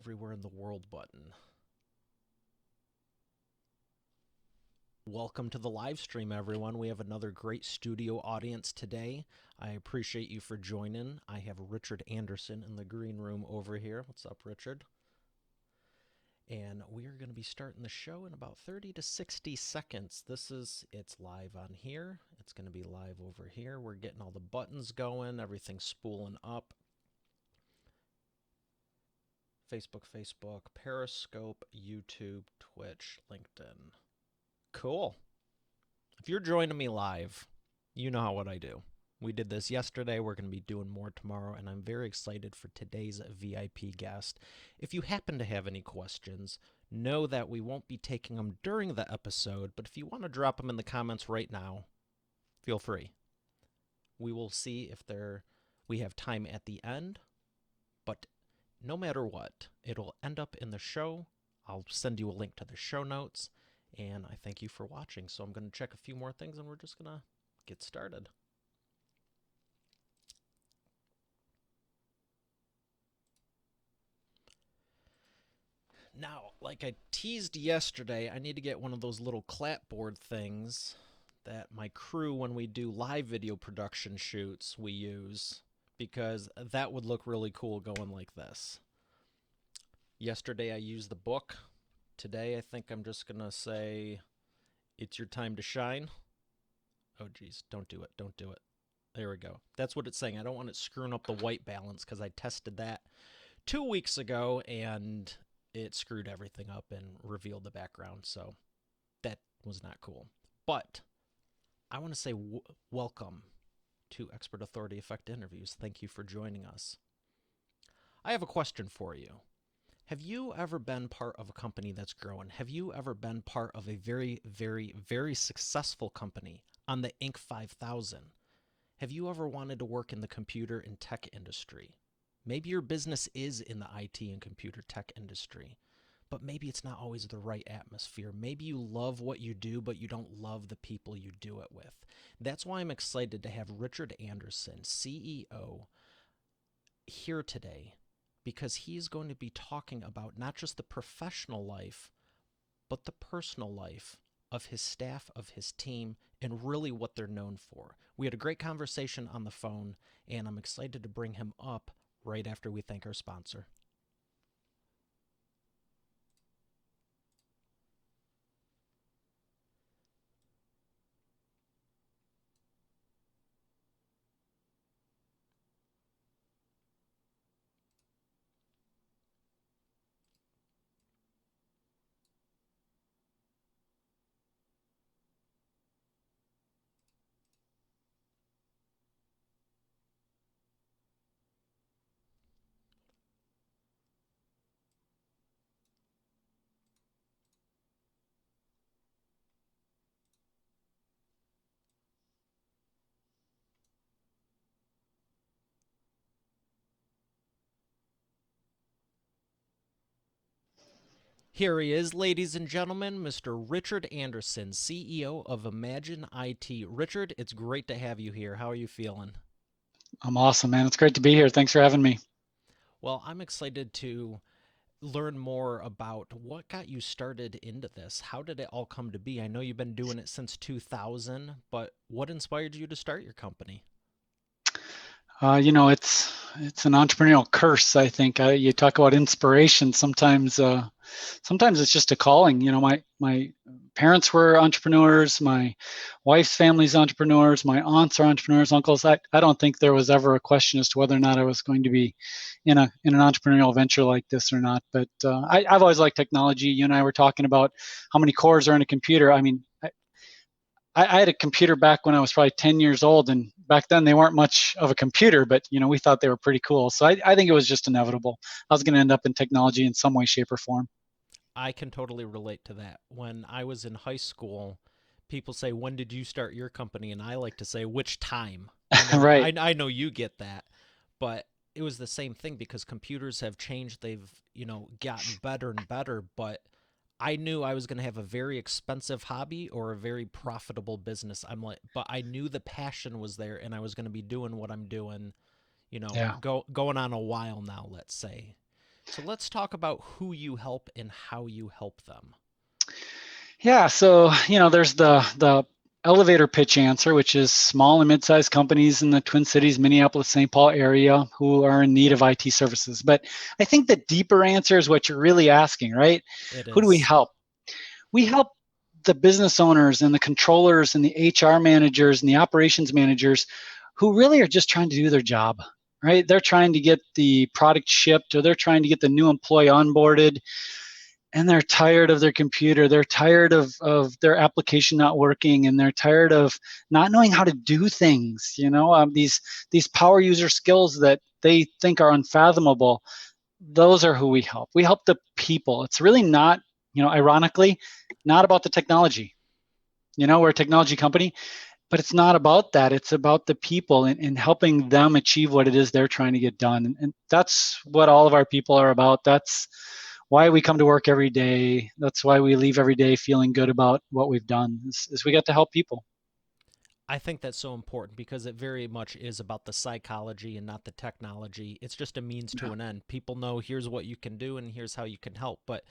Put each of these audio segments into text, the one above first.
everywhere in the world button. Welcome to the live stream, everyone. We have another great studio audience today. I appreciate you for joining. I have Richard Anderson in the green room over here. What's up, Richard? And we are going to be starting the show in about 30 to 60 seconds. It's live on here. It's going to be live over here. We're getting all the buttons going, everything's spooling up. Facebook, Periscope, YouTube, Twitch, LinkedIn. Cool. If you're joining me live, you know what I do. We did this yesterday. We're going to be doing more tomorrow, and I'm very excited for today's VIP guest. If you happen to have any questions, know that we won't be taking them during the episode, but if you want to drop them in the comments right now, feel free. We will see if we have time at the end, but no matter what, it'll end up in the show. I'll send you a link to the show notes, and I thank you for watching. So I'm going to check a few more things, and we're just going to get started. Now, like I teased yesterday, I need to get one of those little clapboard things that my crew, when we do live video production shoots, we use, because that would look really cool going like this. Yesterday I used the book. Today I think I'm just going to say, it's your time to shine. Oh, geez, don't do it. There we go. That's what it's saying. I don't want it screwing up the white balance because I tested that 2 weeks ago and it screwed everything up and revealed the background. So that was not cool. But I want to say welcome to Expert Authority Effect Interviews. Thank you for joining us. I have a question for you. Have you ever been part of a company that's growing? Have you ever been part of a very, very, very successful company on the Inc. 5000? Have you ever wanted to work in the computer and tech industry? Maybe your business is in the IT and computer tech industry, but maybe it's not always the right atmosphere. Maybe you love what you do, but you don't love the people you do it with. That's why I'm excited to have Richard Anderson, CEO, here today, because he's going to be talking about not just the professional life, but the personal life of his staff, of his team, and really what they're known for. We had a great conversation on the phone, and I'm excited to bring him up right after we thank our sponsor. Here he is, ladies and gentlemen, Mr. Richard Anderson, CEO of Imagine IT. Richard, it's great to have you here. How are you feeling? I'm awesome, man. It's great to be here. Thanks for having me. Well, I'm excited to learn more about what got you started into this. How did it all come to be? I know you've been doing it since 2000, but what inspired you to start your company? It's an entrepreneurial curse. I think you talk about inspiration. Sometimes it's just a calling. My parents were entrepreneurs. My wife's family's entrepreneurs. My aunts are entrepreneurs. Uncles. I don't think there was ever a question as to whether or not I was going to be in an entrepreneurial venture like this or not. But I've always liked technology. You and I were talking about how many cores are in a computer. I mean, I had a computer back when I was probably 10 years old, and back then they weren't much of a computer, but we thought they were pretty cool. So I think it was just inevitable. I was going to end up in technology in some way, shape, or form. I can totally relate to that. When I was in high school, people say, "When did you start your company?" And I like to say, "Which time?" Right. I know you get that, but it was the same thing because computers have changed. They've, gotten better and better, but I knew I was going to have a very expensive hobby or a very profitable business. But I knew the passion was there and I was going to be doing what I'm doing, Yeah. going on a while now, let's say. So let's talk about who you help and how you help them. Yeah, so there's the elevator pitch answer, which is small and mid-sized companies in the Twin Cities, Minneapolis, St. Paul area who are in need of IT services. But I think the deeper answer is what you're really asking, right? It Who do we is. help? We help the business owners and the controllers and the HR managers and the operations managers who really are just trying to do their job, right? They're trying to get the product shipped, or they're trying to get the new employee onboarded, and they're tired of their computer. They're tired of their application not working, and they're tired of not knowing how to do things. These power user skills that they think are unfathomable. Those are who we help. We help the people. It's really not, ironically, not about the technology. We're a technology company, but it's not about that. It's about the people and helping them achieve what it is they're trying to get done. And that's what all of our people are about. That's why we come to work every day. That's why we leave every day feeling good about what we've done, is we get to help people. I think that's so important because it very much is about the psychology and not the technology. It's just a means to Yeah. an end. People know here's what you can do and here's how you can help. But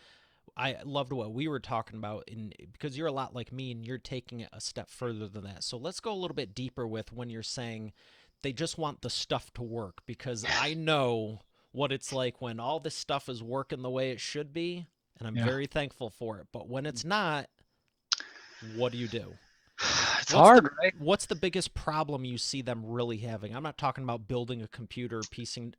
I loved what we were talking about because you're a lot like me and you're taking it a step further than that. So let's go a little bit deeper with when you're saying they just want the stuff to work, because I know what it's like when all this stuff is working the way it should be, and I'm Yeah. very thankful for it. But when it's not, what do you do? It's What's the hard, right? what's the biggest problem you see them really having? I'm not talking about building a computer, piecing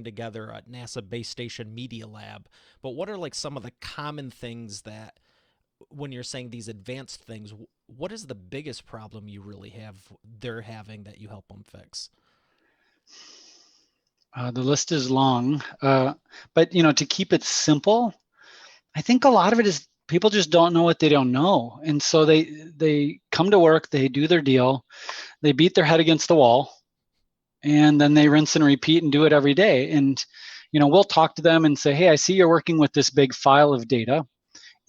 together a NASA base station media lab, but what are like some of the common things that when you're saying these advanced things, what is the biggest problem you really have they're having that you help them fix? The list is long, but to keep it simple, I think a lot of it is people just don't know what they don't know, and so they come to work, they do their deal, they beat their head against the wall, and then they rinse and repeat and do it every day. And we'll talk to them and say, hey, I see you're working with this big file of data,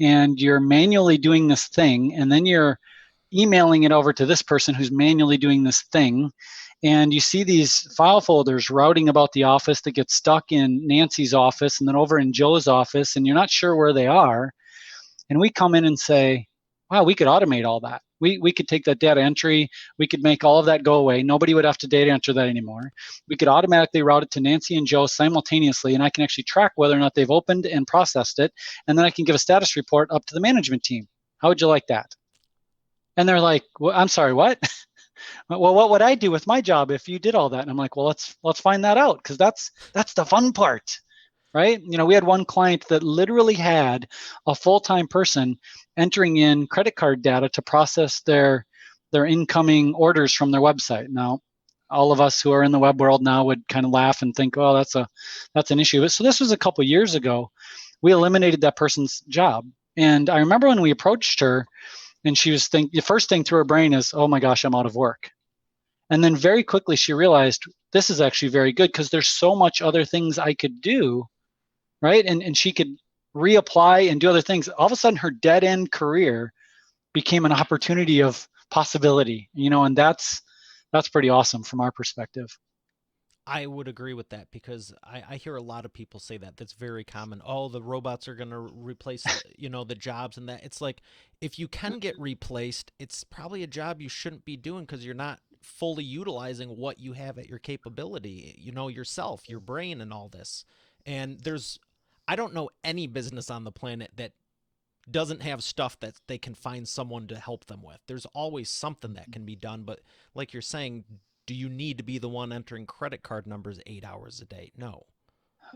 and you're manually doing this thing, and then you're emailing it over to this person who's manually doing this thing. And you see these file folders routing about the office that get stuck in Nancy's office and then over in Joe's office, and you're not sure where they are. And we come in and say, wow, we could automate all that. We could take that data entry, we could make all of that go away. Nobody would have to data enter that anymore. We could automatically route it to Nancy and Joe simultaneously, and I can actually track whether or not they've opened and processed it. And then I can give a status report up to the management team. How would you like that? And they're like, well, I'm sorry, what? Well, what would I do with my job if you did all that? And I'm like, well, let's find that out, because that's the fun part, right? We had one client that literally had a full-time person entering in credit card data to process their incoming orders from their website. Now, all of us who are in the web world now would kind of laugh and think, oh, that's an issue. So this was a couple years ago. We eliminated that person's job. And I remember when we approached her, and she was the first thing through her brain is, oh my gosh, I'm out of work. And then very quickly she realized, this is actually very good because there's so much other things I could do, right? And she could reapply and do other things. All of a sudden her dead end career became an opportunity of possibility, and that's pretty awesome from our perspective. I would agree with that because I hear a lot of people say that. That's very common. Oh, the robots are going to replace, the jobs and that. It's like if you can get replaced, it's probably a job you shouldn't be doing because you're not fully utilizing what you have at your capability, yourself, your brain, and all this. And I don't know any business on the planet that doesn't have stuff that they can find someone to help them with. There's always something that can be done, but like you're saying, do you need to be the one entering credit card numbers 8 hours a day? No.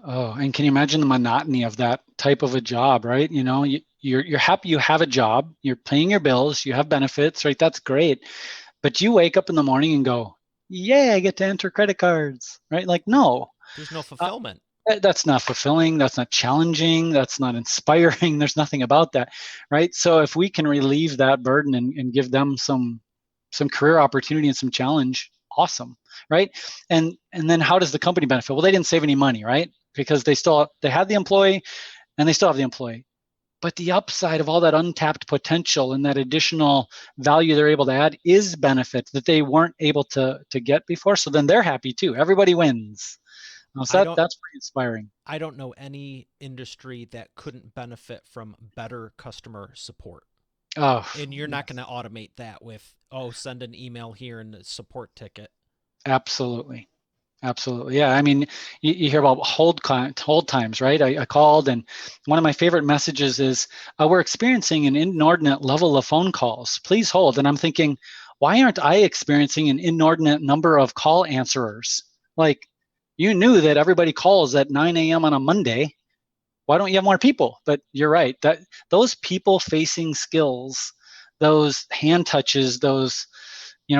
Oh, and can you imagine the monotony of that type of a job, right? You're happy you have a job, you're paying your bills, you have benefits, right? That's great. But you wake up in the morning and go, "Yay, I get to enter credit cards," right? Like, no, There's no uh, fulfillment. that's not fulfilling. That's not challenging. That's not inspiring. There's nothing about that, right? So if we can relieve that burden and give them some career opportunity and some challenge, awesome, right? And then how does the company benefit? Well, they didn't save any money, right? Because they had the employee and they still have the employee. But the upside of all that untapped potential and that additional value they're able to add is benefit that they weren't able to get before. So then they're happy too. Everybody wins. So I don't that's pretty inspiring. I don't know any industry that couldn't benefit from better customer support. Oh, And you're not going yes, to automate that with, oh, send an email here and a support ticket. absolutely. Absolutely. Yeah. I mean, you hear about hold times, right? I called, and one of my favorite messages is, we're experiencing an inordinate level of phone calls. Please hold. And I'm thinking, why aren't I experiencing an inordinate number of call answerers? Like, you knew that everybody calls at 9 a.m. on a Monday. Why don't you have more people? But you're right. That those people facing skills, those hand touches, those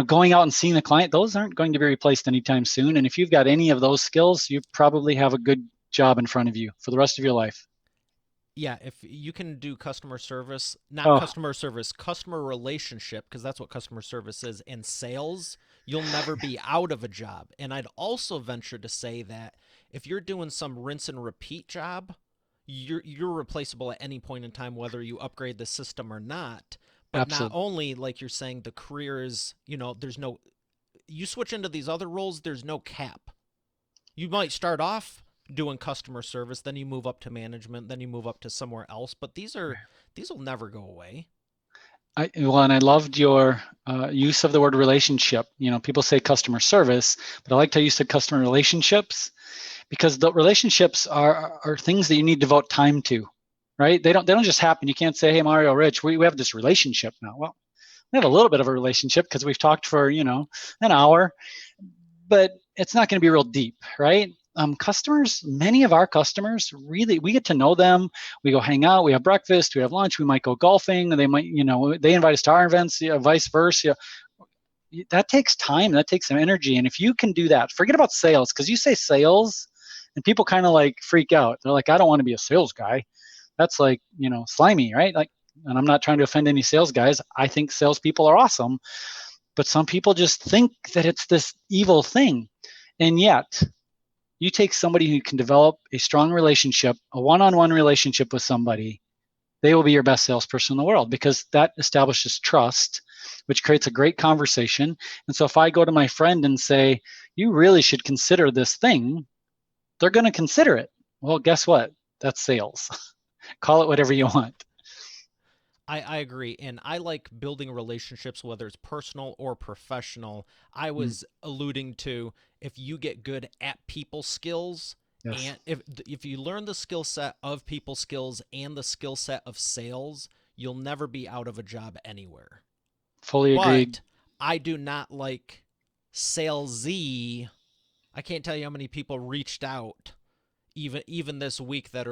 going out and seeing the client, those aren't going to be replaced anytime soon. And if you've got any of those skills, you probably have a good job in front of you for the rest of your life. Yeah, if you can do customer service, not Oh, customer service, customer relationship, because that's what customer service is, and sales, you'll never be out of a job. And I'd also venture to say that if you're doing some rinse and repeat job, you're replaceable at any point in time, whether you upgrade the system or not. But not absolutely. only, like you're saying, the career is, there's no, you switch into these other roles, there's no cap. You might start off doing customer service, then you move up to management, then you move up to somewhere else, but these will never go away. And I loved your use of the word relationship. People say customer service, but I liked how you said customer relationships, because the relationships are things that you need to devote time to, right? They don't just happen. You can't say, hey, Mario, Rich, we have this relationship now. Well, we have a little bit of a relationship because we've talked for an hour, but it's not going to be real deep, right? Customers, many of our customers, really, we get to know them. We go hang out, we have breakfast, we have lunch, we might go golfing. They might, they invite us to our events, vice versa. That takes time, that takes some energy. And if you can do that, forget about sales, because you say sales and people kind of like freak out. They're like, I don't want to be a sales guy. That's like, slimy, right? Like, and I'm not trying to offend any sales guys. I think salespeople are awesome, but some people just think that it's this evil thing. And yet, you take somebody who can develop a strong relationship, a one on one relationship with somebody, they will be your best salesperson in the world, because that establishes trust, which creates a great conversation. And so if I go to my friend and say, you really should consider this thing, they're going to consider it. Well, guess what? That's sales. Call it whatever you Yeah, want. I agree. And I like building relationships, whether it's personal or professional. I Mm, was alluding to, if you get good at people skills, yes, and if you learn the skill set of people skills and the skill set of sales, you'll never be out of a job anywhere. fully agreed. But I do not like salesy. I can't tell you how many people reached out even this week that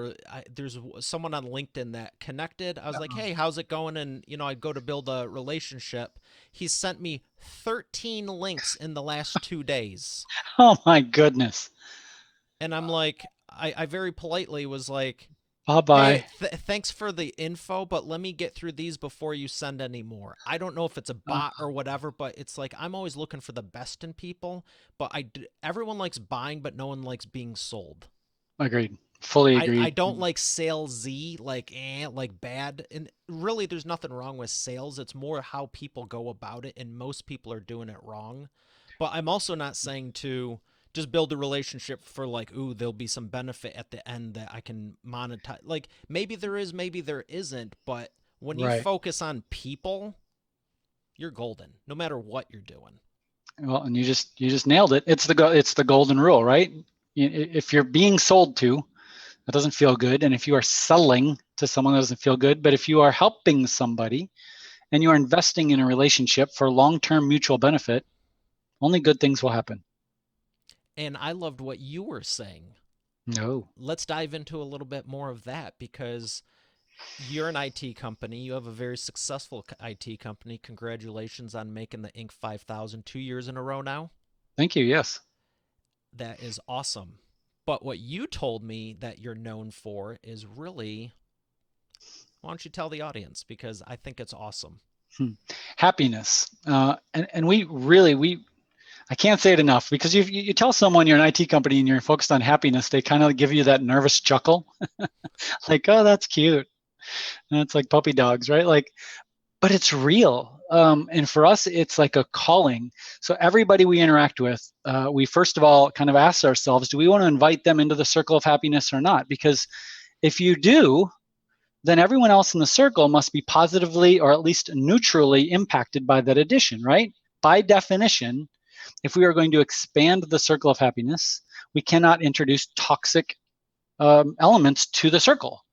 there's someone on LinkedIn that connected. I was like, "Hey, how's it going?" And I go to build a relationship. He's sent me 13 links in the last 2 days. Oh my goodness. And I'm like, I very politely was like, Bye hey, bye. thanks for the info, but let me get through these before you send any more. I don't know if it's a bot or whatever, but it's like I'm always looking for the best in people. But everyone likes buying, but no one likes being sold. Agreed. Fully I agreed. don't like salesy, like bad. And really, there's nothing wrong with sales. It's more how people go about it, and most people are doing it wrong. But I'm also not saying to just build a relationship for like, ooh, there'll be some benefit at the end that I can monetize. Like maybe there is, maybe there isn't. But when you Right. focus on people, you're golden, no matter what you're doing. Well, and you just nailed it. It's the golden rule, right? If you're being sold to, that doesn't feel good, and if you are selling to someone that doesn't feel good, but if you are helping somebody and you are investing in a relationship for long-term mutual benefit, only good things will happen. And I loved what you were saying. No. Let's dive into a little bit more of that because you're an IT company. You have a very successful IT company. Congratulations on making the Inc. 5000 2 years in a row now. Thank you. Yes. That is awesome. But what you told me that you're known for is really, why don't you tell the audience? Because I think it's awesome. Hmm. Happiness. And we I can't say it enough, because you tell someone you're an IT company and you're focused on happiness, they kind of give you that nervous chuckle, like, oh, that's cute. And it's like puppy dogs, right? Like, but it's real. And for us, it's like a calling. So everybody we interact with, we first of all kind of ask ourselves, do we want to invite them into the circle of happiness or not? Because if you do, then everyone else in the circle must be positively or at least neutrally impacted by that addition, right? By definition, if we are going to expand the circle of happiness, we cannot introduce toxic elements to the circle.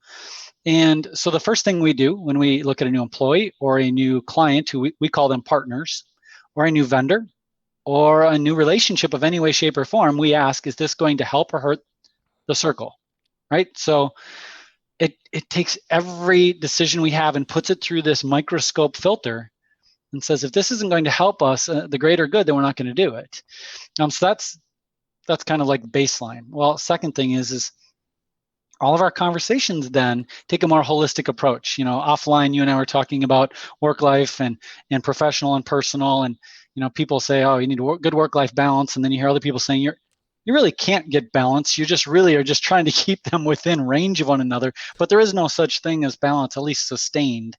And so the first thing we do when we look at a new employee or a new client, who we call them partners, or a new vendor, or a new relationship of any way, shape, or form, we ask, is this going to help or hurt the circle, right? So it takes every decision we have and puts it through this microscope filter and says, if this isn't going to help us, the greater good, then we're not going to do it. So that's kind of like baseline. Well, second thing is all of our conversations then take a more holistic approach. Offline, you and I were talking about work life and professional and personal, and people say, oh, you need good work-life balance, and then you hear other people saying you really can't get balance. You just really are just trying to keep them within range of one another, but there is no such thing as balance, at least sustained.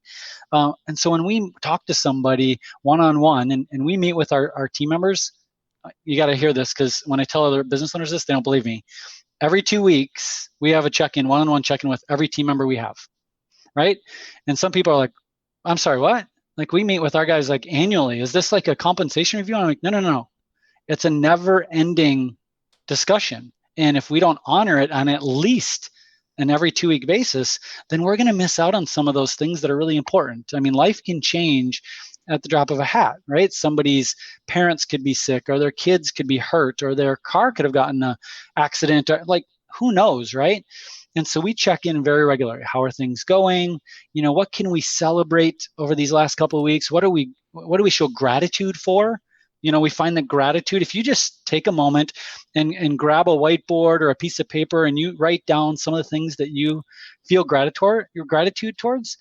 And so when we talk to somebody one-on-one and we meet with our team members, you got to hear this, because when I tell other business owners this, they don't believe me. Every 2 weeks, we have a check-in, one-on-one check-in with every team member we have, right? And some people are like, I'm sorry, what? Like, we meet with our guys like annually. Is this like a compensation review? And I'm like, no. It's a never-ending discussion. And if we don't honor it on at least an every 2-week basis, then we're going to miss out on some of those things that are really important. I mean, life can change at the drop of a hat, right? Somebody's parents could be sick, or their kids could be hurt, or their car could have gotten an accident, or like, who knows, right? And so we check in very regularly. How are things going? What can we celebrate over these last couple of weeks? What do we show gratitude for? We find that gratitude, if you just take a moment and grab a whiteboard or a piece of paper and you write down some of the things that you feel your gratitude towards,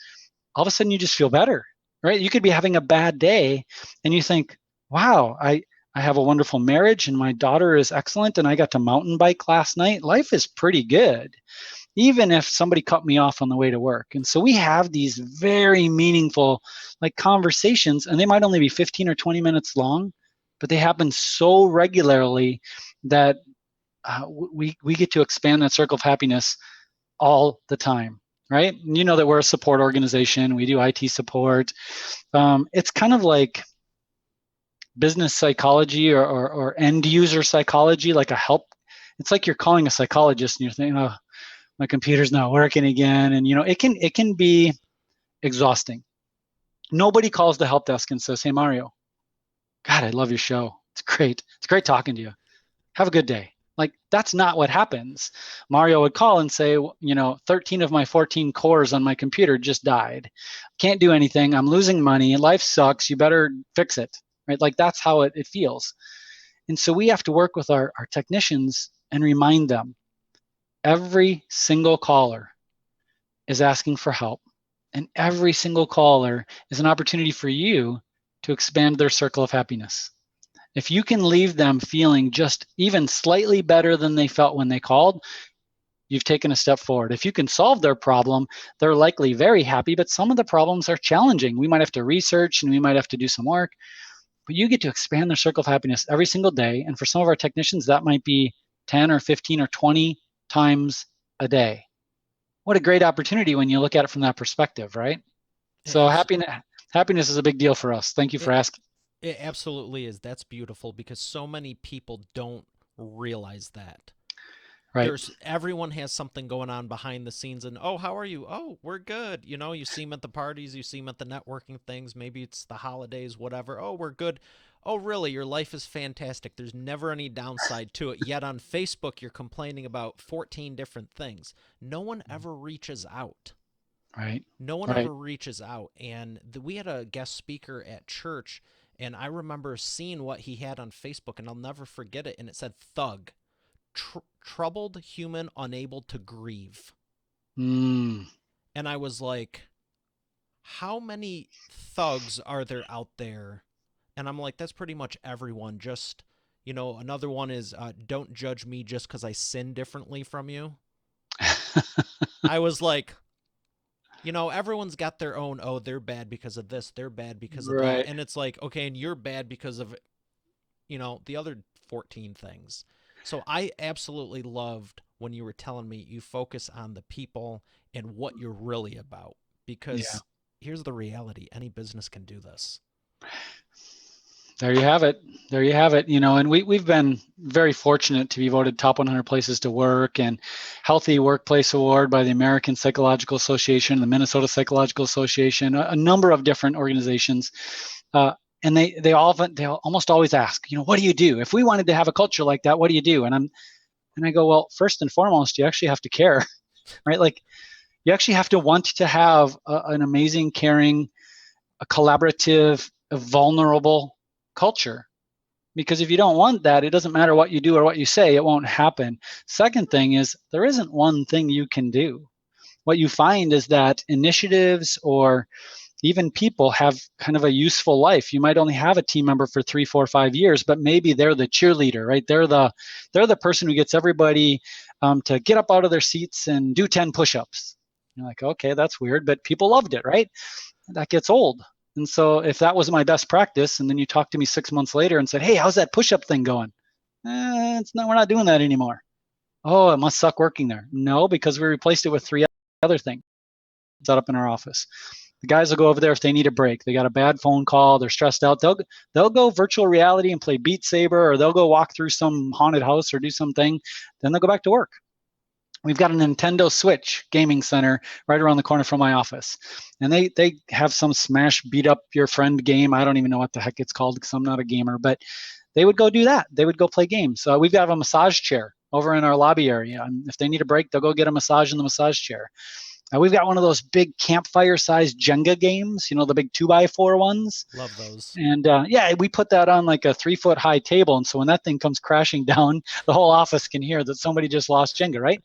all of a sudden you just feel better, right? You could be having a bad day and you think, wow, I have a wonderful marriage and my daughter is excellent and I got to mountain bike last night. Life is pretty good, even if somebody cut me off on the way to work. And so we have these very meaningful conversations, and they might only be 15 or 20 minutes long, but they happen so regularly that we get to expand that circle of happiness all the time, right? You know that we're a support organization. We do IT support. It's kind of like business psychology or end user psychology, like a help. It's like you're calling a psychologist and you're thinking, oh, my computer's not working again. And it can be exhausting. Nobody calls the help desk and says, hey, Mario, God, I love your show. It's great. It's great talking to you. Have a good day. Like, that's not what happens. Mario would call and say, 13 of my 14 cores on my computer just died. Can't do anything. I'm losing money. Life sucks. You better fix it, right? Like, that's how it feels. And so we have to work with our technicians and remind them every single caller is asking for help. And every single caller is an opportunity for you to expand their circle of happiness. If you can leave them feeling just even slightly better than they felt when they called, you've taken a step forward. If you can solve their problem, they're likely very happy, but some of the problems are challenging. We might have to research and we might have to do some work, but you get to expand their circle of happiness every single day. And for some of our technicians, that might be 10 or 15 or 20 times a day. What a great opportunity when you look at it from that perspective, right? So happiness is a big deal for us. Thank you for asking. It absolutely is. That's beautiful, because so many people don't realize that. Right. Everyone has something going on behind the scenes, and oh, how are you? Oh, we're good. You see them at the parties, you see them at the networking things, maybe it's the holidays, whatever. Oh, we're good. Oh, really? Your life is fantastic. There's never any downside to it. Yet on Facebook, you're complaining about 14 different things. No one ever reaches out. Right. No one Right. ever reaches out. And we had a guest speaker at church, and I remember seeing what he had on Facebook, and I'll never forget it. And it said thug, troubled human unable to grieve. Mm. And I was like, how many thugs are there out there? And I'm like, that's pretty much everyone. Just, another one is don't judge me just because I sin differently from you. I was like, Everyone's got their own, oh, they're bad because of this, they're bad because of that. Right. And it's like, okay, and you're bad because of, the other 14 things. So I absolutely loved when you were telling me you focus on the people and what you're really about. Yeah. Because here's the reality, any business can do this. There you have it. There you have it. And we've been very fortunate to be voted top 100 places to work and Healthy Workplace Award by the American Psychological Association, the Minnesota Psychological Association, a number of different organizations. Uh, and they almost always ask, what do you do? If we wanted to have a culture like that, what do you do? And I go, well, first and foremost, you actually have to care, right? Like you actually have to want to have an amazing, caring, a collaborative, a vulnerable culture. Because if you don't want that, it doesn't matter what you do or what you say, it won't happen. Second thing is there isn't one thing you can do. What you find is that initiatives or even people have kind of a useful life. You might only have a team member for 3, 4, 5 years, but maybe they're the cheerleader, right? They're the person who gets everybody to get up out of their seats and do 10 push-ups. You're like, okay, that's weird, but people loved it, right? That gets old. And so if that was my best practice, and then you talk to me 6 months later and said, hey, how's that push-up thing going? We're not doing that anymore. Oh, it must suck working there. No, because we replaced it with 3 other things set up in our office. The guys will go over there if they need a break. They got a bad phone call. They're stressed out. They'll go virtual reality and play Beat Saber, or they'll go walk through some haunted house or do something. Then they'll go back to work. We've got a Nintendo Switch gaming center right around the corner from my office. And they have some smash beat up your friend game. I don't even know what the heck it's called because I'm not a gamer, but they would go do that. They would go play games. So we've got a massage chair over in our lobby area. And if they need a break, they'll go get a massage in the massage chair. We've got one of those big campfire-sized Jenga games, the big 2x4 ones. Love those. And we put that on like a 3-foot high table. And so when that thing comes crashing down, the whole office can hear that somebody just lost Jenga, right?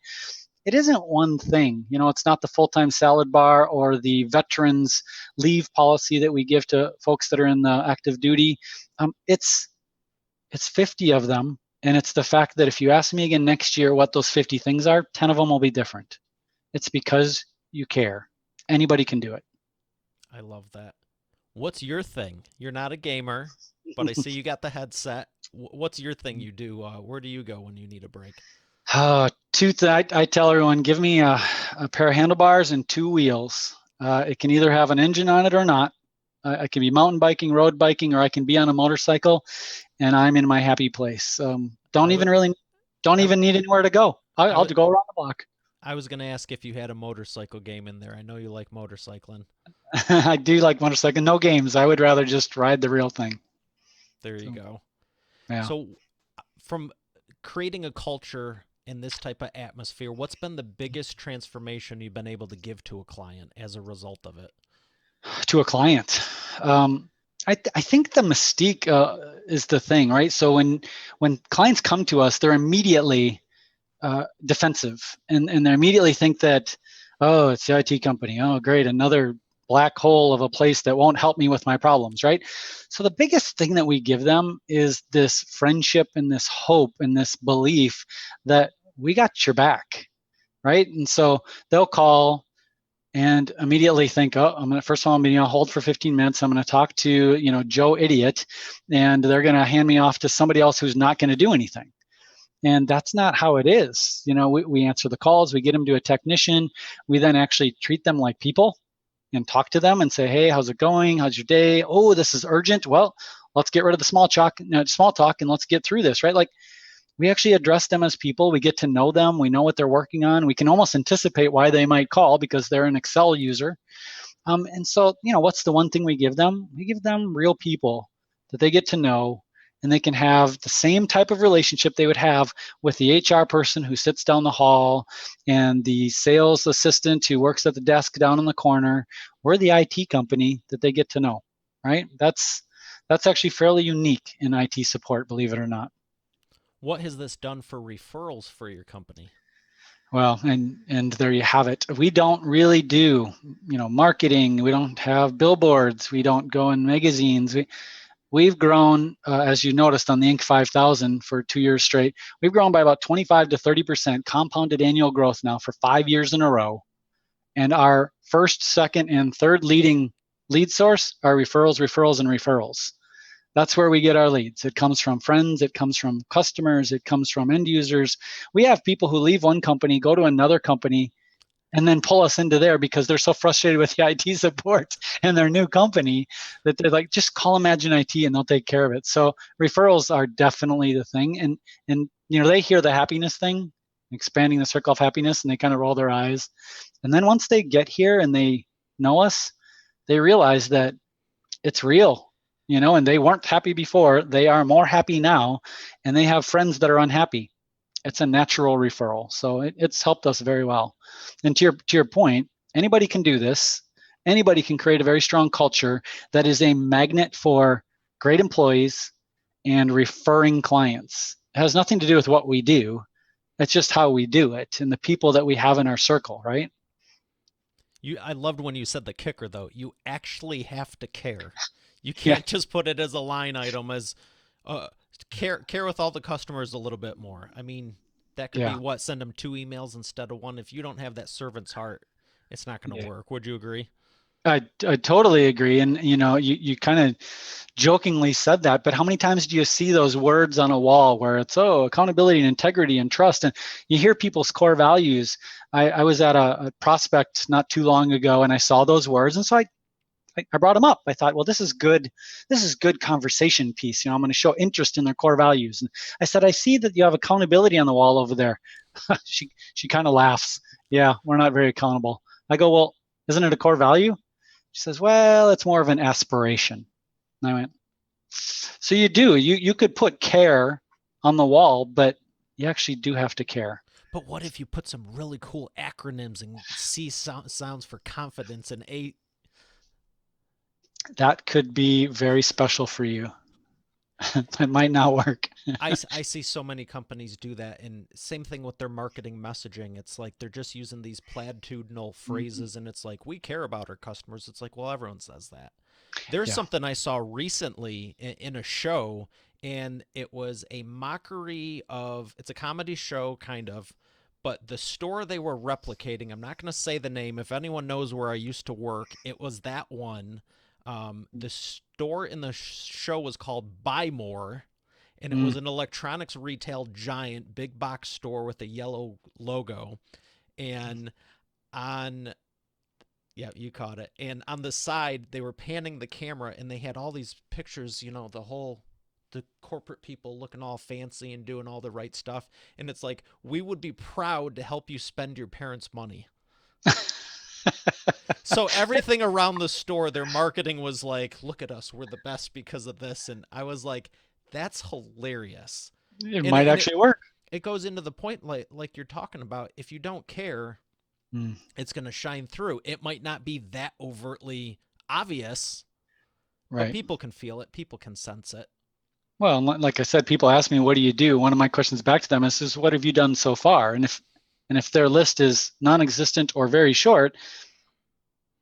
It isn't one thing. It's not the full-time salad bar or the veterans leave policy that we give to folks that are in the active duty. It's 50 of them. And it's the fact that if you ask me again next year what those 50 things are, 10 of them will be different. It's because you care. Anybody can do it. I love that. What's your thing? You're not a gamer, but I see you got the headset. What's your thing you do? Where do you go when you need a break? I tell everyone, give me a pair of handlebars and 2 wheels. It can either have an engine on it or not. I can be mountain biking, road biking, or I can be on a motorcycle, and I'm in my happy place. Don't even need anywhere to go. I'll go around the block. I was going to ask if you had a motorcycle game in there. I know you like motorcycling. I do like motorcycling. No games. I would rather just ride the real thing. There you go. Yeah. So from creating a culture in this type of atmosphere, what's been the biggest transformation you've been able to give to a client as a result of it? To a client. I think the mystique is the thing, right? So when clients come to us, they're immediately defensive, and they immediately think that, oh, it's the IT company. Oh, great, another black hole of a place that won't help me with my problems, right? So the biggest thing that we give them is this friendship and this hope and this belief that we got your back, right? And so they'll call and immediately think, oh, first of all, I'm going to hold for 15 minutes. I'm going to talk to, Joe Idiot, and they're going to hand me off to somebody else who's not going to do anything. And that's not how it is. We answer the calls, we get them to a technician. We then actually treat them like people and talk to them and say, hey, how's it going? How's your day? Oh, this is urgent. Well, let's get rid of the small talk and let's get through this, right? Like we actually address them as people. We get to know them. We know what they're working on. We can almost anticipate why they might call because they're an Excel user. And so, what's the one thing we give them? We give them real people that they get to know, and they can have the same type of relationship they would have with the HR person who sits down the hall and the sales assistant who works at the desk down in the corner, or the IT company that they get to know, right? That's actually fairly unique in IT support, believe it or not. What has this done for referrals for your company? Well, and there you have it. We don't really do, marketing. We don't have billboards. We don't go in magazines. We've grown, as you noticed on the Inc. 5000 for 2 years straight, we've grown by about 25 to 30% compounded annual growth now for 5 years in a row. And our first, second, and third leading lead source are referrals, referrals, and referrals. That's where we get our leads. It comes from friends, it comes from customers, it comes from end users. We have people who leave one company, go to another company, and then pull us into there because they're so frustrated with the IT support and their new company that they're like, just call Imagine IT and they'll take care of it. So referrals are definitely the thing. And they hear the happiness thing, expanding the circle of happiness, and they kind of roll their eyes. And then once they get here and they know us, they realize that it's real, and they weren't happy before. They are more happy now, and they have friends that are unhappy. It's a natural referral. So it's helped us very well. And to your point, anybody can do this. Anybody can create a very strong culture that is a magnet for great employees and referring clients. It has nothing to do with what we do. It's just how we do it and the people that we have in our circle, right? I loved when you said the kicker though. You actually have to care. You Yeah, can't just put it as a line item as uh, care with all the customers a little bit more. I mean, that could be yeah, what, send them 2 emails instead of one. If you don't have that servant's heart, it's not going to yeah. work. Would you agree? I totally agree. And you kind of jokingly said that, but how many times do you see those words on a wall where it's accountability and integrity and trust, and you hear people's core values? I was at a prospect not too long ago and I saw those words, and so I brought them up. I thought, well, this is good. This is good conversation piece. I'm going to show interest in their core values. And I said, I see that you have accountability on the wall over there. she kind of laughs. Yeah, we're not very accountable. I go, well, isn't it a core value? She says, well, it's more of an aspiration. And I went, so you could put care on the wall, but you actually do have to care. But what if you put some really cool acronyms and sounds for confidence and A? That could be very special for you. It might not work. I see so many companies do that, and same thing with their marketing messaging. It's like they're just using these platitudinal phrases, and it's like, we care about our customers. It's like, well, everyone says that. There's Yeah. something I saw recently in a show, and it was a mockery of, it's a comedy show, kind of, but the store they were replicating, I'm not going to say the name. If anyone knows where I used to work, it was that one. The store in the show was called Buy More, and it Mm. was an electronics retail giant, big box store with a yellow logo. And on, yeah, you caught it. And on the side, they were panning the camera, and they had all these pictures, the corporate people looking all fancy and doing all the right stuff. And it's like, we would be proud to help you spend your parents' money. So everything around the store, their marketing was like, look at us, we're the best because of this. And I was like, that's hilarious. It And might and it, actually work. it goes into the point like you're talking about. If you don't care, Mm. it's going to shine through. It might not be that overtly obvious, but Right. people can feel it, people can sense it. Well, like I said, people ask me, what do you do? One of my questions back to them is what have you done so far? And if their list is non-existent or very short,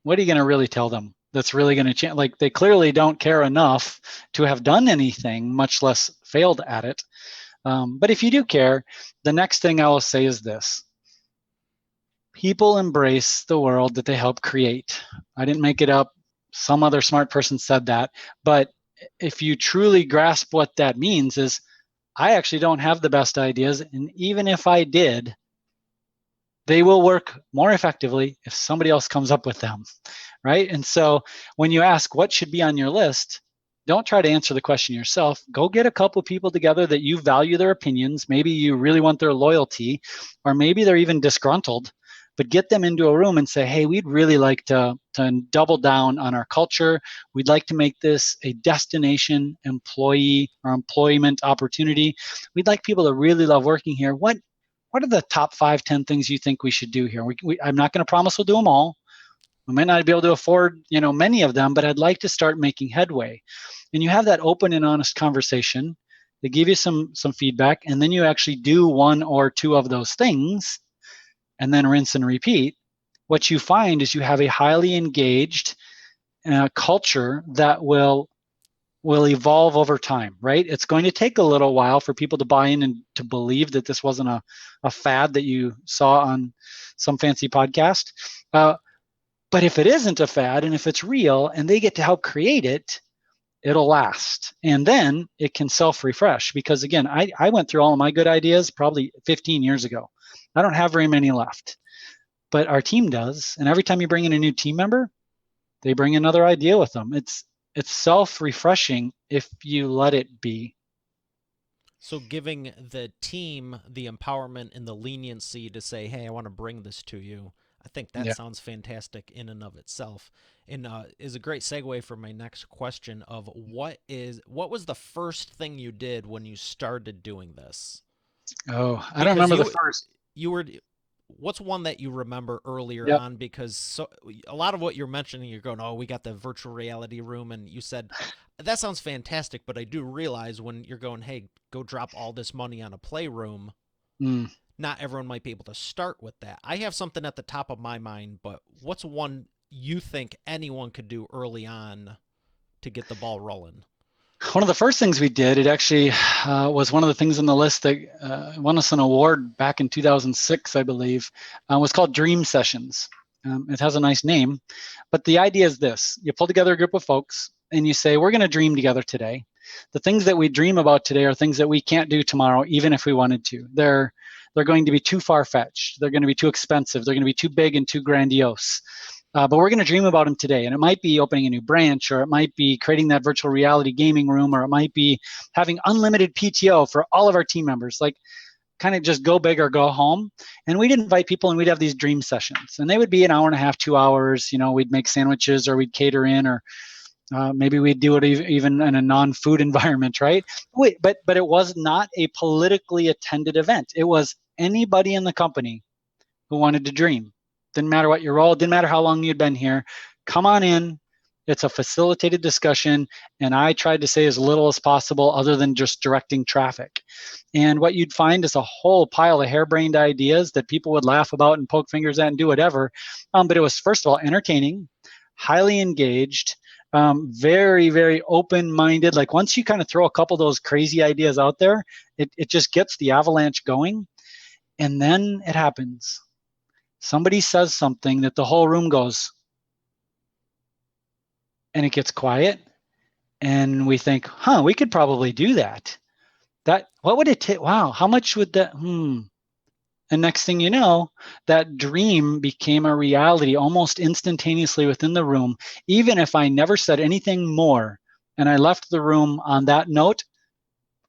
what are you going to really tell them that's really going to change? Like, they clearly don't care enough to have done anything, much less failed at it. But if you do care, the next thing I will say is this: people embrace the world that they help create. I didn't make it up. Some other smart person said that. But if you truly grasp what that means, is I actually don't have the best ideas. And even if I did, they will work more effectively if somebody else comes up with them, right? And so when you ask what should be on your list, don't try to answer the question yourself. Go get a couple people together that you value their opinions. Maybe you really want their loyalty, or maybe they're even disgruntled, but get them into a room and say, hey, we'd really like to double down on our culture. We'd like to make this a destination employee or employment opportunity. We'd like people to really love working here. What are the top 5, 10 things you think we should do here? I'm not going to promise we'll do them all. We might not be able to afford, many of them, but I'd like to start making headway. And you have that open and honest conversation. They give you some feedback, and then you actually do 1 or 2 of those things, and then rinse and repeat. What you find is you have a highly engaged culture that will will evolve over time, right? It's going to take a little while for people to buy in and to believe that this wasn't a fad that you saw on some fancy podcast. But if it isn't a fad and if it's real and they get to help create it, it'll last. And then it can self-refresh because again, I went through all of my good ideas probably 15 years ago. I don't have very many left, but our team does. And every time you bring in a new team member, they bring another idea with them. It's self-refreshing if you let it be. So giving the team the empowerment and the leniency to say, "Hey, I want to bring this to you." I think that Yeah. sounds fantastic in and of itself, and is a great segue for my next question of what was the first thing you did when you started doing this? Oh, I don't Because remember the first. you were what's one that you remember earlier Yep. on, because so a lot of what you're mentioning, you're going, "Oh, we got the virtual reality room," and you said that sounds fantastic, but I do realize when you're going, "Hey, go drop all this money on a playroom," Mm. not everyone might be able to start with that. I have something at the top of my mind, but what's one you think anyone could do early on to get the ball rolling? One of the first things we did, it actually was one of the things on the list that won us an award back in 2006, I believe, was called Dream Sessions. It has a nice name, but the idea is this. You pull together a group of folks and you say, we're going to dream together today. The things that we dream about today are things that we can't do tomorrow, even if we wanted to. They're going to be too far-fetched. They're going to be too expensive. They're going to be too big and too grandiose. But we're going to dream about them today. And it might be opening a new branch, or it might be creating that virtual reality gaming room, or it might be having unlimited PTO for all of our team members. Like, kind of just go big or go home. And we'd invite people and we'd have these dream sessions. And they would be an hour and a half, 2 hours. We'd make sandwiches or we'd cater in, or maybe we'd do it even in a non-food environment, right? But it was not a politically attended event. It was anybody in the company who wanted to dream. Didn't matter what your role, didn't matter how long you'd been here. Come on in. It's a facilitated discussion, and I tried to say as little as possible other than just directing traffic. And what you'd find is a whole pile of harebrained ideas that people would laugh about and poke fingers at and do whatever. But it was, first of all, entertaining, highly engaged, very, very open-minded. Like, once you kind of throw a couple of those crazy ideas out there, it just gets the avalanche going. And then it happens. Somebody says something that the whole room goes, and it gets quiet, and we think, we could probably do that. What would it take? Wow, how much would that? And next thing you know, that dream became a reality almost instantaneously within the room. Even if I never said anything more and I left the room on that note,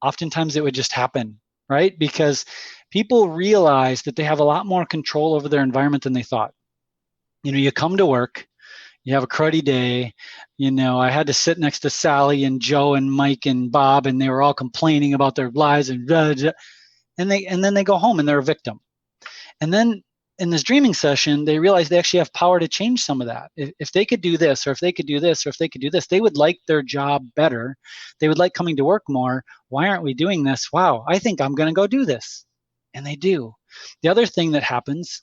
oftentimes it would just happen, right? Because people realize that they have a lot more control over their environment than they thought. You come to work, you have a cruddy day. I had to sit next to Sally and Joe and Mike and Bob, and they were all complaining about their lives and then they go home and they're a victim. And then in this dreaming session, they realize they actually have power to change some of that. If they could do this, or if they could do this, or if they could do this, they would like their job better. They would like coming to work more. Why aren't we doing this? Wow, I think I'm going to go do this. And they do. The other thing that happens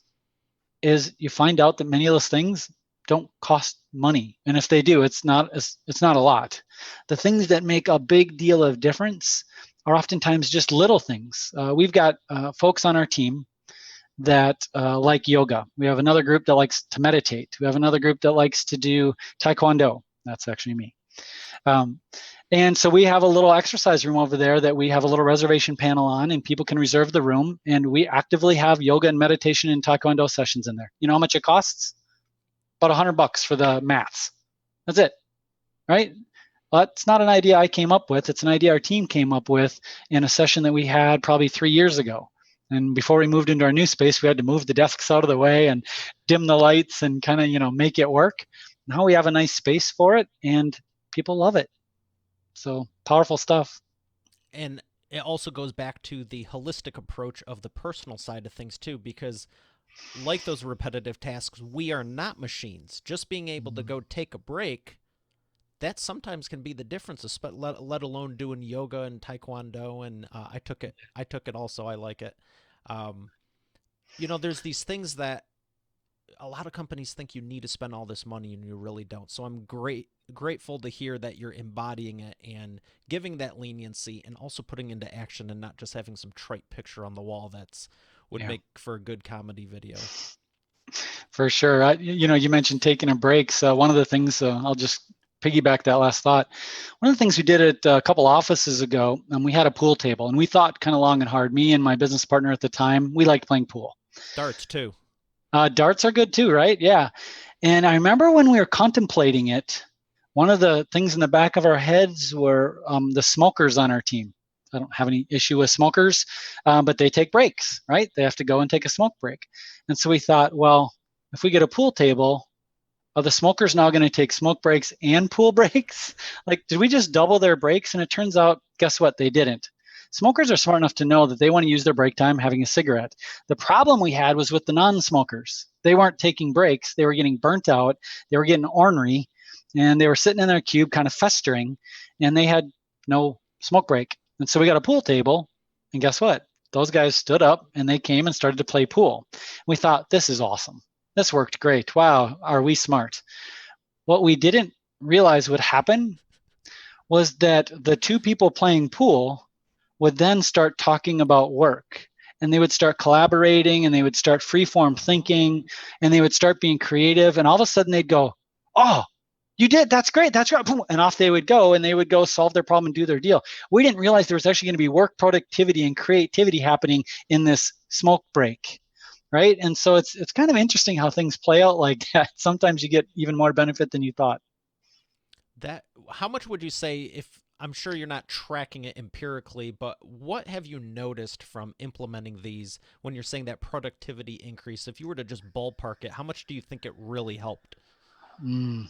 is you find out that many of those things don't cost money. And if they do, it's not a lot. The things that make a big deal of difference are oftentimes just little things. We've got folks on our team that like yoga. We have another group that likes to meditate. We have another group that likes to do taekwondo. That's actually me. And so we have a little exercise room over there that we have a little reservation panel on, and people can reserve the room. And we actively have yoga and meditation and taekwondo sessions in there. You know how much it costs? About $100 for the mats. That's it, right? Well, it's not an idea I came up with. It's an idea our team came up with in a session that we had probably 3 years ago. And before we moved into our new space, we had to move the desks out of the way and dim the lights and kind of, make it work. Now we have a nice space for it, and people love it. So powerful stuff. And it also goes back to the holistic approach of the personal side of things too, because like those repetitive tasks, we are not machines. Just being able to go take a break, that sometimes can be the difference, let alone doing yoga and taekwondo. And I took it also. I like it. There's these things that a lot of companies think you need to spend all this money and you really don't. So I'm grateful to hear that you're embodying it and giving that leniency and also putting into action and not just having some trite picture on the wall that's would Yeah, make for a good comedy video. for sure. You mentioned taking a break. So one of the things, I'll just piggyback that last thought. One of the things we did at a couple offices ago, we had a pool table, and we thought kind of long and hard. Me and my business partner at the time, we liked playing pool. Darts too. Darts are good too, right? Yeah. And I remember when we were contemplating it, one of the things in the back of our heads were the smokers on our team. I don't have any issue with smokers, but they take breaks, right? They have to go and take a smoke break. And so we thought, well, if we get a pool table, are the smokers now going to take smoke breaks and pool breaks? Like, did we just double their breaks? And it turns out, guess what? They didn't. Smokers are smart enough to know that they want to use their break time having a cigarette. The problem we had was with the non-smokers. They weren't taking breaks. They were getting burnt out. They were getting ornery, and they were sitting in their cube kind of festering, and they had no smoke break. And so we got a pool table, and guess what? Those guys stood up and they came and started to play pool. We thought, this is awesome. This worked great. Wow, are we smart? What we didn't realize would happen was that the two people playing pool would then start talking about work, and they would start collaborating, and they would start freeform thinking, and they would start being creative, and all of a sudden they'd go, oh, you did, that's great, that's right, and off they would go, and they would go solve their problem and do their deal. We didn't realize there was actually going to be work productivity and creativity happening in this smoke break, right? And so it's kind of interesting how things play out like that. Sometimes you get even more benefit than you thought. That how much would you say, if I'm sure you're not tracking it empirically, but what have you noticed from implementing these when you're saying that productivity increase? If you were to just ballpark it, how much do you think it really helped? Mm.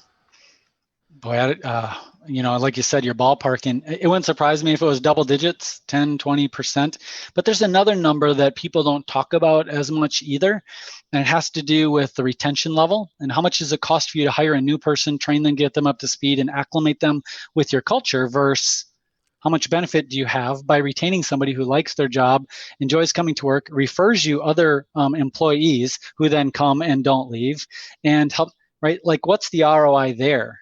Boy, like you said, you're ballparking. It wouldn't surprise me if it was double digits, 10, 20%. But there's another number that people don't talk about as much either. And it has to do with the retention level and how much does it cost for you to hire a new person, train them, get them up to speed, and acclimate them with your culture versus how much benefit do you have by retaining somebody who likes their job, enjoys coming to work, refers you other employees who then come and don't leave, and help, right? Like, what's the ROI there?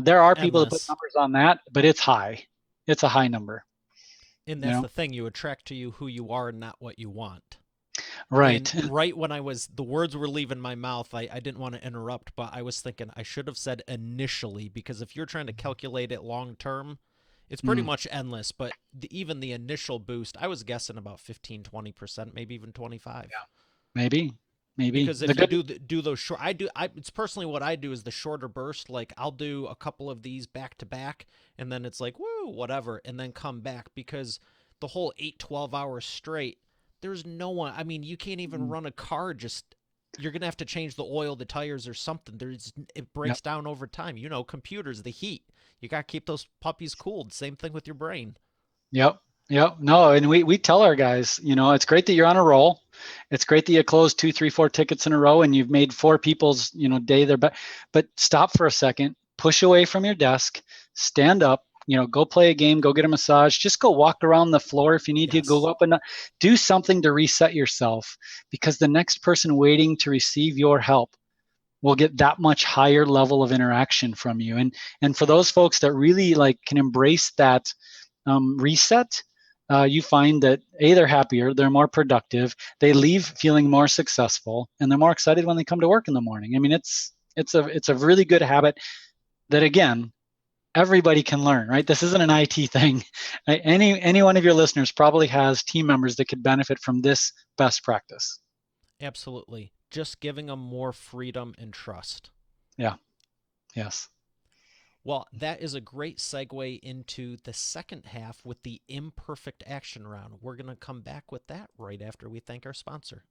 There are people that put Endless. numbers on that, but it's high. It's a high number, And you that's know? the thing, you attract to you who you are, not what you want. And Right. right when the words were leaving my mouth, I didn't want to interrupt, but I was thinking I should have said initially, because if you're trying to calculate it long term, it's pretty Mm, much endless. But even the initial boost, I was guessing about 15, 20%, maybe even 25. maybe, maybe. Because The if you good, do those short, it's personally what I do is the shorter burst. Like I'll do a couple of these back to back, and then it's like woo whatever, and then come back, because the whole 8 12 hours straight, there's no one. I mean, you can't even mm, run a car. Just you're gonna have to change the oil, the tires, or something. It yep, breaks down over time. Computers, the heat. You gotta keep those puppies cooled. Same thing with your brain. yep, yep. No, and we tell our guys, it's great that you're on a roll. It's great that you closed 2, 3, 4 tickets in a row and you've made four people's, day their best. But stop for a second, push away from your desk, stand up, go play a game, go get a massage, just go walk around the floor if you need to, go Yes. up and do something to reset yourself, because the next person waiting to receive your help will get that much higher level of interaction from you. And for those folks that really like can embrace that reset, you find that they're happier, they're more productive, they leave feeling more successful, and they're more excited when they come to work in the morning. I mean, it's a really good habit that, again, everybody can learn, right? This isn't an IT thing. Any one of your listeners probably has team members that could benefit from this best practice. Absolutely. Just giving them more freedom and trust. Yeah. Yes. Well, that is a great segue into the second half with the imperfect action round. We're going to come back with that right after we thank our sponsor.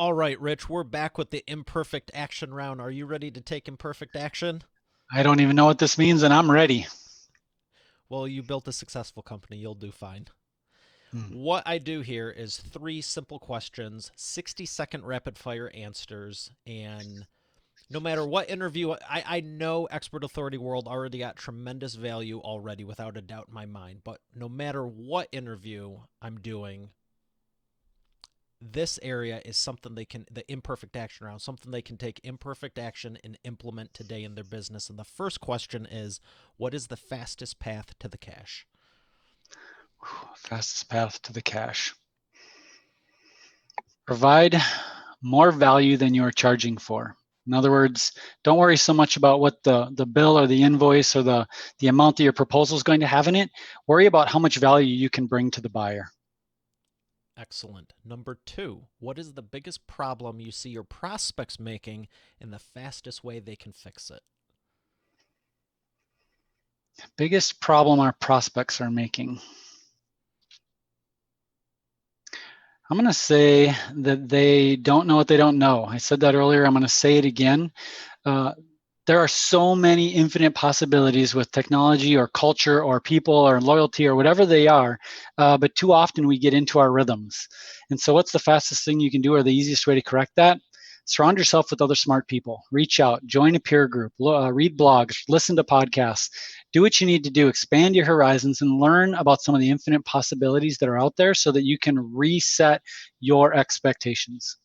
All right, Rich, we're back with the imperfect action round. Are you ready to take imperfect action? I don't even know what this means, and I'm ready. Well, you built a successful company. You'll do fine. Hmm. What I do here is three simple questions, 60-second rapid fire answers, and no matter what interview, I know Expert Authority World already got tremendous value already without a doubt in my mind, but no matter what interview I'm doing, this area is something the imperfect action round, something they can take imperfect action and implement today in their business. And the first question is, what is the fastest path to the cash? Fastest path to the cash. Provide more value than you are charging for. In other words, don't worry so much about what the bill or the invoice or the amount that your proposal is going to have in it. Worry about how much value you can bring to the buyer. Excellent. Number two, what is the biggest problem you see your prospects making and the fastest way they can fix it? Biggest problem our prospects are making. I'm going to say that they don't know what they don't know. I said that earlier. I'm going to say it again. Uh, there are so many infinite possibilities with technology or culture or people or loyalty or whatever they are, but too often we get into our rhythms. And so what's the fastest thing you can do or the easiest way to correct that? Surround yourself with other smart people. Reach out, join a peer group, read blogs, listen to podcasts. Do what you need to do, expand your horizons and learn about some of the infinite possibilities that are out there so that you can reset your expectations.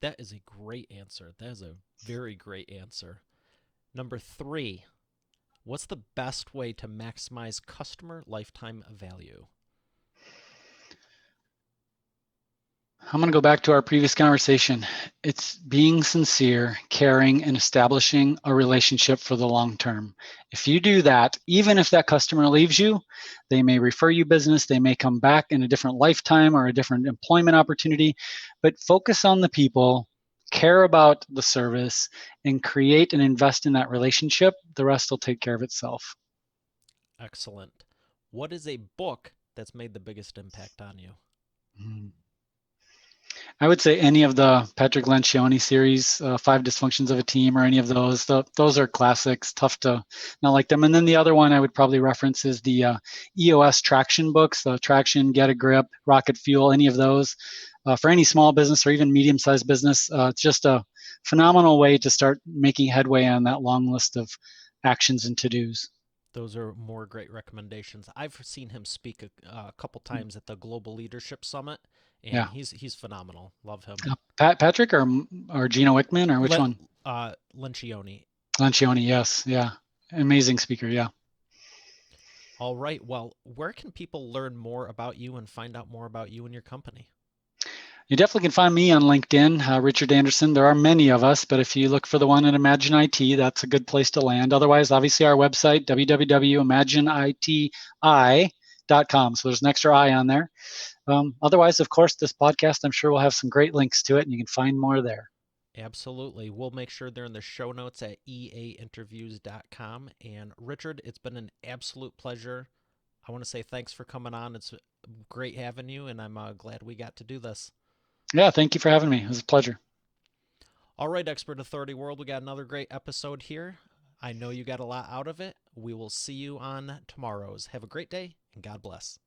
That is a great answer. That is a very great answer. Number three, what's the best way to maximize customer lifetime value? I'm going to go back to our previous conversation. It's being sincere, caring, and establishing a relationship for the long term. If you do that, even if that customer leaves you, they may refer you business, they may come back in a different lifetime or a different employment opportunity, but focus on the people, care about the service, and create and invest in that relationship. The rest will take care of itself. Excellent. What is a book that's made the biggest impact on you? Mm. I would say any of the Patrick Lencioni series, Five Dysfunctions of a Team, or any of those. Those are classics. Tough to not like them. And then the other one I would probably reference is the EOS Traction books, the Traction, Get a Grip, Rocket Fuel, any of those. For any small business or even medium-sized business, it's just a phenomenal way to start making headway on that long list of actions and to-dos. Those are more great recommendations. I've seen him speak a couple times at the Global Leadership Summit, and Yeah. he's phenomenal. Love him. Patrick or Gino Wickman or which one? Lencioni. Lencioni, yes. Yeah. Amazing speaker. Yeah. All right. Well, where can people learn more about you and find out more about you and your company? You definitely can find me on LinkedIn, Richard Anderson. There are many of us, but if you look for the one at Imagine IT, that's a good place to land. Otherwise, obviously, our website, www.imagineiti.com. So there's an extra I on there. Otherwise, of course, this podcast, I'm sure will have some great links to it, and you can find more there. Absolutely. We'll make sure they're in the show notes at eainterviews.com. And Richard, it's been an absolute pleasure. I want to say thanks for coming on. It's great having you, and I'm glad we got to do this. Yeah, thank you for having me. It was a pleasure. All right, Expert Authority World, we got another great episode here. I know you got a lot out of it. We will see you on tomorrow's. Have a great day, and God bless.